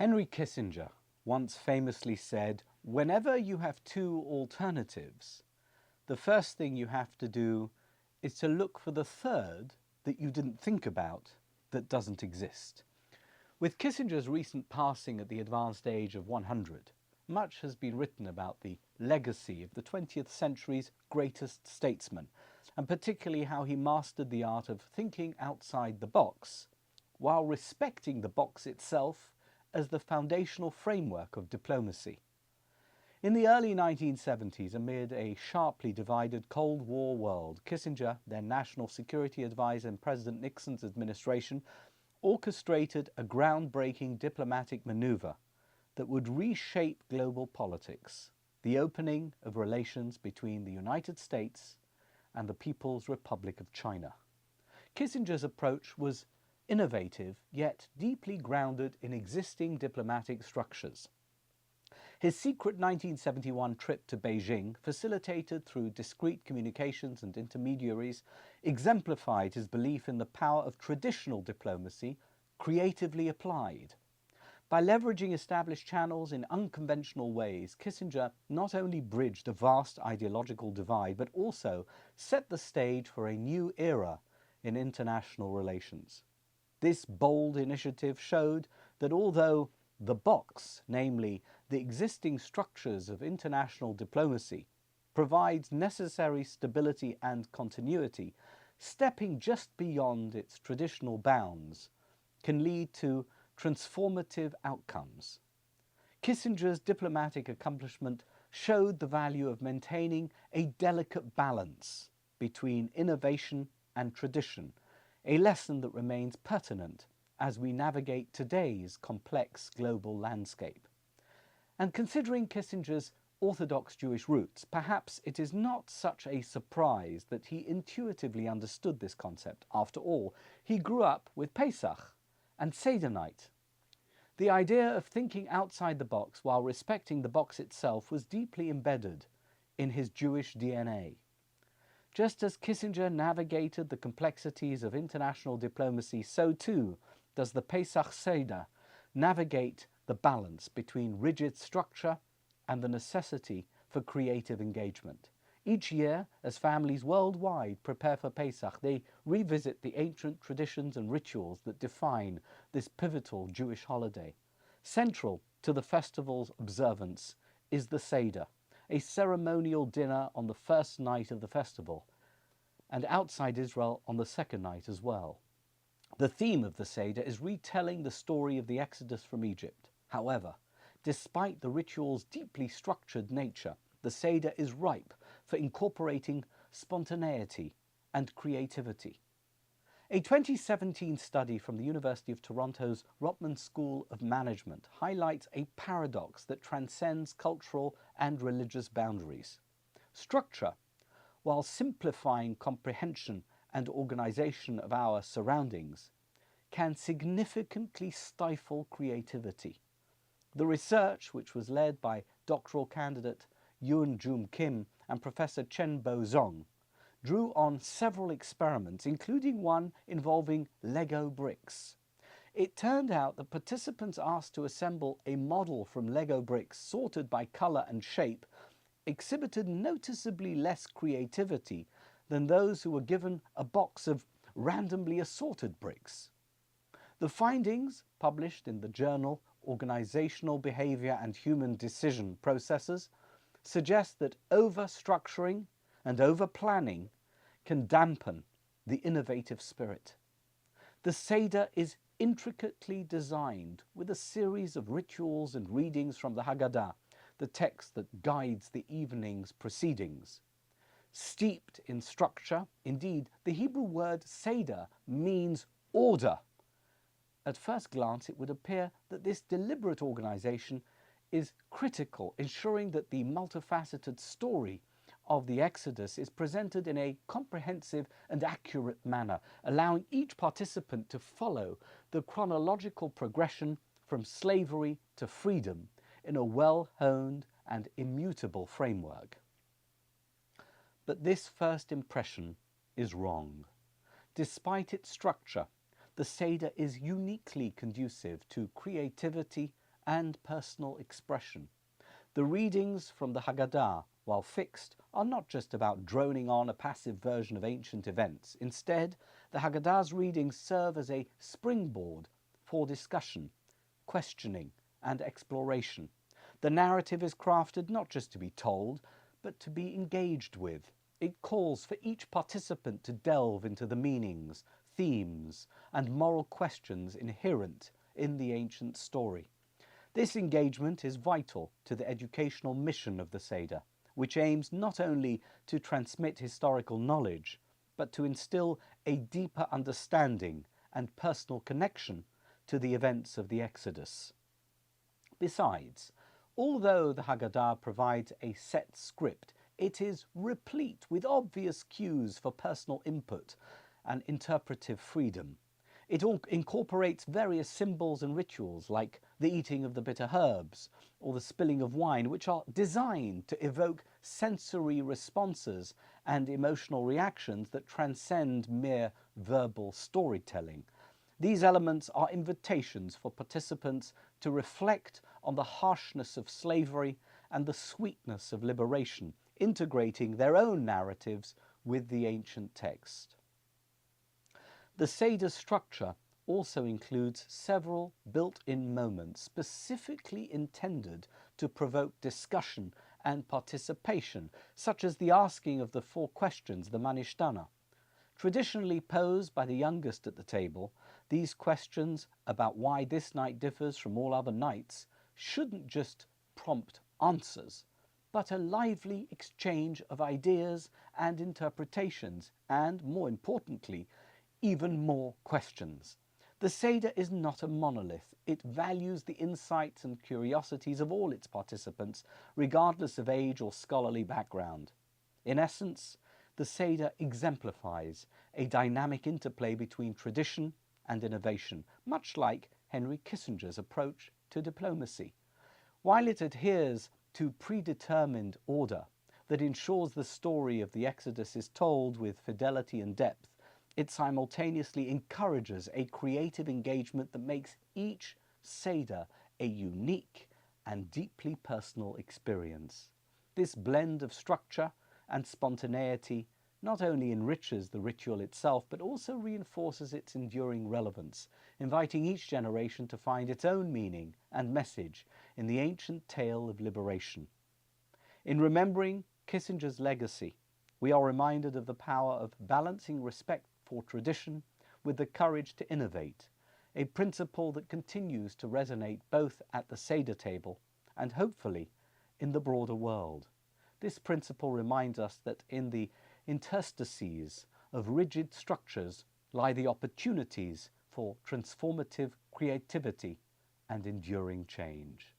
Henry Kissinger once famously said, "Whenever you have two alternatives, the first thing you have to do is to look for the third that you didn't think about that doesn't exist." With Kissinger's recent passing at the advanced age of 100, much has been written about the legacy of the 20th century's greatest statesman, and particularly how he mastered the art of thinking outside the box, while respecting the box itself as the foundational framework of diplomacy. In the early 1970s, amid a sharply divided Cold War world, Kissinger, then National Security Advisor in President Nixon's administration, orchestrated a groundbreaking diplomatic maneuver that would reshape global politics, the opening of relations between the United States and the People's Republic of China. Kissinger's approach was innovative, yet deeply grounded in existing diplomatic structures. His secret 1971 trip to Beijing, facilitated through discreet communications and intermediaries, exemplified his belief in the power of traditional diplomacy creatively applied. By leveraging established channels in unconventional ways, Kissinger not only bridged a vast ideological divide, but also set the stage for a new era in international relations. This bold initiative showed that although the box, namely the existing structures of international diplomacy, provides necessary stability and continuity, stepping just beyond its traditional bounds can lead to transformative outcomes. Kissinger's diplomatic accomplishment showed the value of maintaining a delicate balance between innovation and tradition, a lesson that remains pertinent as we navigate today's complex global landscape. And considering Kissinger's Orthodox Jewish roots, perhaps it is not such a surprise that he intuitively understood this concept. After all, he grew up with Pesach and Seder night. The idea of thinking outside the box while respecting the box itself was deeply embedded in his Jewish DNA. Just as Kissinger navigated the complexities of international diplomacy, so too does the Pesach Seder navigate the balance between rigid structure and the necessity for creative engagement. Each year, as families worldwide prepare for Pesach, they revisit the ancient traditions and rituals that define this pivotal Jewish holiday. Central to the festival's observance is the Seder, a ceremonial dinner on the first night of the festival, and outside Israel on the second night as well. The theme of the Seder is retelling the story of the Exodus from Egypt. However, despite the ritual's deeply structured nature, the Seder is ripe for incorporating spontaneity and creativity. A 2017 study from the University of Toronto's Rotman School of Management highlights a paradox that transcends cultural and religious boundaries. Structure, while simplifying comprehension and organization of our surroundings, can significantly stifle creativity. The research, which was led by doctoral candidate Yoon Joom Kim and Professor Chen Bo Zong, drew on several experiments, including one involving Lego bricks. It turned out that participants asked to assemble a model from Lego bricks sorted by color and shape exhibited noticeably less creativity than those who were given a box of randomly assorted bricks. The findings, published in the journal Organizational Behavior and Human Decision Processes, suggest that over-structuring and over-planning can dampen the innovative spirit. The Seder is intricately designed with a series of rituals and readings from the Haggadah, the text that guides the evening's proceedings. Steeped in structure, indeed, the Hebrew word Seder means order. At first glance, it would appear that this deliberate organization is critical, ensuring that the multifaceted story of the Exodus is presented in a comprehensive and accurate manner, allowing each participant to follow the chronological progression from slavery to freedom in a well-honed and immutable framework. But this first impression is wrong. Despite its structure, the Seder is uniquely conducive to creativity and personal expression. The readings from the Haggadah, while fixed, are not just about droning on a passive version of ancient events. Instead, the Haggadah's readings serve as a springboard for discussion, questioning, and exploration. The narrative is crafted not just to be told, but to be engaged with. It calls for each participant to delve into the meanings, themes, and moral questions inherent in the ancient story. This engagement is vital to the educational mission of the Seder, which aims not only to transmit historical knowledge, but to instill a deeper understanding and personal connection to the events of the Exodus. Besides, although the Haggadah provides a set script, it is replete with obvious cues for personal input and interpretive freedom. It incorporates various symbols and rituals like the eating of the bitter herbs or the spilling of wine, which are designed to evoke sensory responses and emotional reactions that transcend mere verbal storytelling. These elements are invitations for participants to reflect on the harshness of slavery and the sweetness of liberation, integrating their own narratives with the ancient text. The Seder structure also includes several built-in moments specifically intended to provoke discussion and participation, such as the asking of the 4 questions, the Manishtana. Traditionally posed by the youngest at the table, these questions about why this night differs from all other nights shouldn't just prompt answers, but a lively exchange of ideas and interpretations, and, more importantly, even more questions. The Seder is not a monolith. It values the insights and curiosities of all its participants, regardless of age or scholarly background. In essence, the Seder exemplifies a dynamic interplay between tradition and innovation, much like Henry Kissinger's approach to diplomacy. While it adheres to predetermined order that ensures the story of the Exodus is told with fidelity and depth, it simultaneously encourages a creative engagement that makes each Seder a unique and deeply personal experience. This blend of structure and spontaneity not only enriches the ritual itself, but also reinforces its enduring relevance, inviting each generation to find its own meaning and message in the ancient tale of liberation. In remembering Kissinger's legacy, we are reminded of the power of balancing respect for tradition with the courage to innovate, a principle that continues to resonate both at the Seder table and hopefully in the broader world. This principle reminds us that in the interstices of rigid structures lie the opportunities for transformative creativity and enduring change.